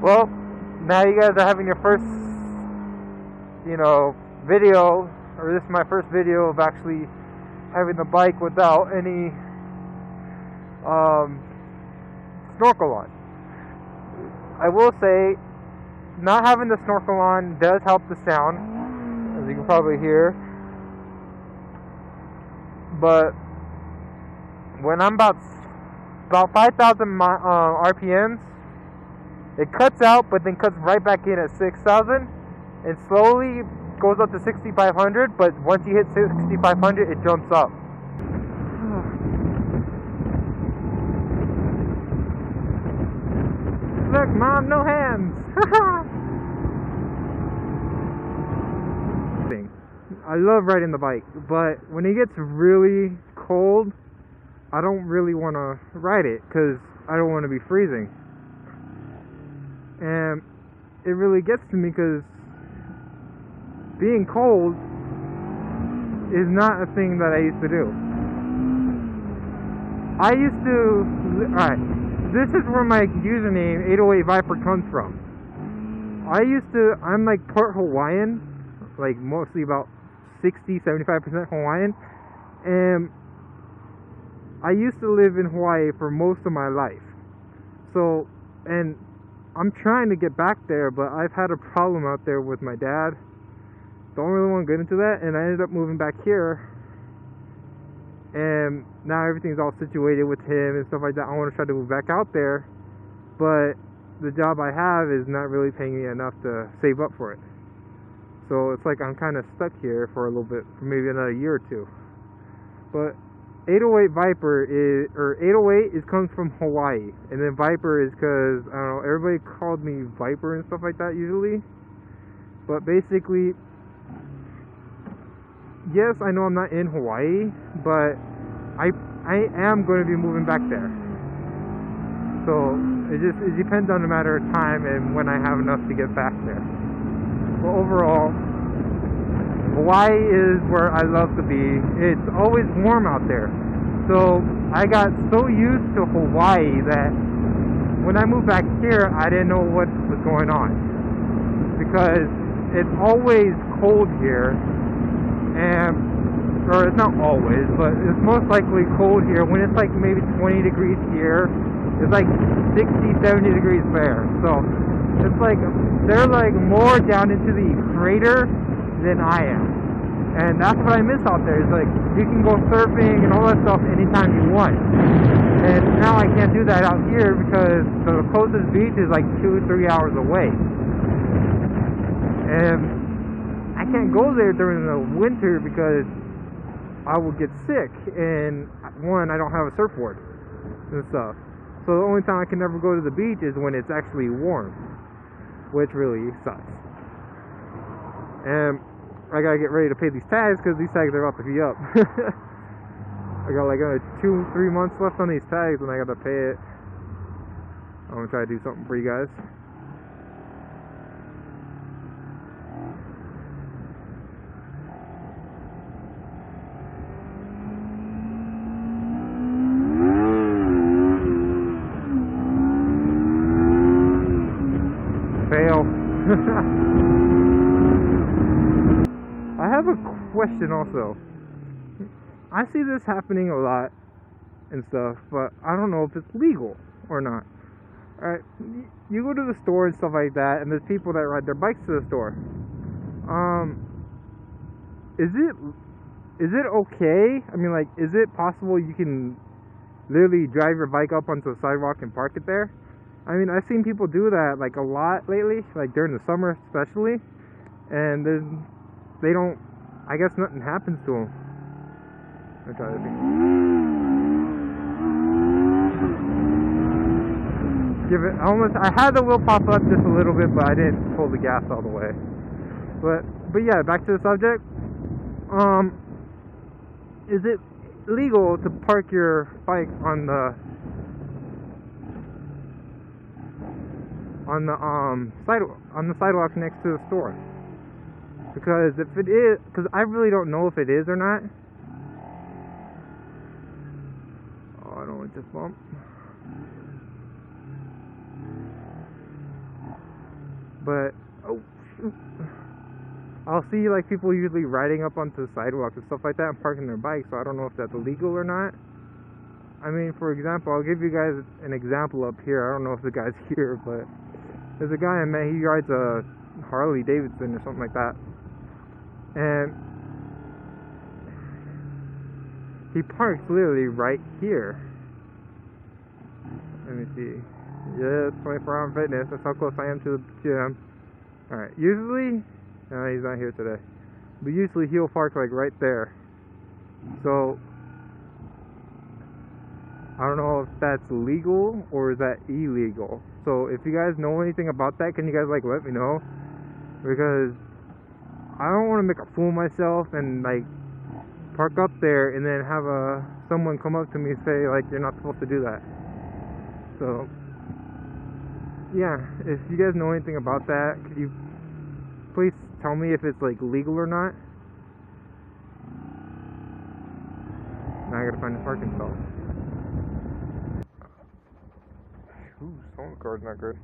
Well, now you guys are having your first, video, or this is my first video of actually having the bike without any snorkel on. I will say, not having the snorkel on does help the sound, as you can probably hear. But when I'm about 5,000 RPMs, it cuts out, but then cuts right back in at 6,000, and slowly goes up to 6,500. But once you hit 6,500, it jumps up. Look, Mom, no hands. I love riding the bike, but when it gets really cold, I don't really want to ride it because I don't want to be freezing. And it really gets to me because being cold is not a thing that I used to do. Alright, this is where my username 808 Viper comes from. I'm like part Hawaiian, like mostly about 60-75% Hawaiian, and I used to live in Hawaii for most of my life. So, and I'm trying to get back there, but I've had a problem out there with my dad. Don't really want to get into that, and I ended up moving back here, and now everything's all situated with him and stuff like that. I want to try to move back out there, but the job I have is not really paying me enough to save up for it. So it's like I'm kind of stuck here for a little bit, for maybe another year or two. But 808 Viper is, or 808 comes from Hawaii, and then Viper is because, I don't know, everybody called me Viper and stuff like that usually. But basically, yes, I know I'm not in Hawaii, but I am going to be moving back there. So it depends on a matter of time and when I have enough to get back there. But overall, Hawaii is where I love to be. It's always warm out there. So I got so used to Hawaii that when I moved back here, I didn't know what was going on. Because it's always cold here. Or it's not always, but it's most likely cold here. When it's like maybe 20 degrees here, it's like 60, 70 degrees there. So it's like they're like more down into the equator than I am, and that's what I miss out there. It's like you can go surfing and all that stuff anytime you want, and now I can't do that out here because the closest beach is like 2-3 hours away, and I can't go there during the winter because I will get sick, and one, I don't have a surfboard and stuff. So the only time I can ever go to the beach is when it's actually warm, which really sucks. And I gotta get ready to pay these tags because these tags are about to be up. I got like 2-3 months left on these tags and I gotta pay it. I'm gonna try to do something for you guys. Fail. I have a question also. I see this happening a lot and stuff, but I don't know if it's legal or not. Alright, you go to the store and stuff like that, and there's people that ride their bikes to the store. Is it okay? I mean, like, is it possible you can literally drive your bike up onto the sidewalk and park it there? I mean, I've seen people do that like a lot lately, like during the summer especially, and they don't, I guess nothing happens to them. I'll try to give it I had the wheel pop up just a little bit, but I didn't pull the gas all the way. But yeah, back to the subject. Is it legal to park your bike on the sidewalk next to the store? Because if it is, because I really don't know if it is or not. Oh, I don't want this bump. But oh shoot, I'll see like people usually riding up onto the sidewalks and stuff like that and parking their bikes. So I don't know if that's illegal or not. I mean, for example, I'll give you guys an example up here. I don't know if the guy's here, but there's a guy I met. He rides a Harley Davidson or something like that, and he parks literally right here. Let me see. Yeah, 24-hour fitness. That's how close I am to the gym. Alright, usually, no, he's not here today. But usually he'll park like right there. So, I don't know if that's legal or is that illegal. So, if you guys know anything about that, can you guys like let me know? Because I don't want to make a fool of myself and like park up there and then have someone come up to me and say like you're not supposed to do that. So yeah, if you guys know anything about that, could you please tell me if it's like legal or not? Now I gotta find the parking spot. Ooh, some of the car's not good.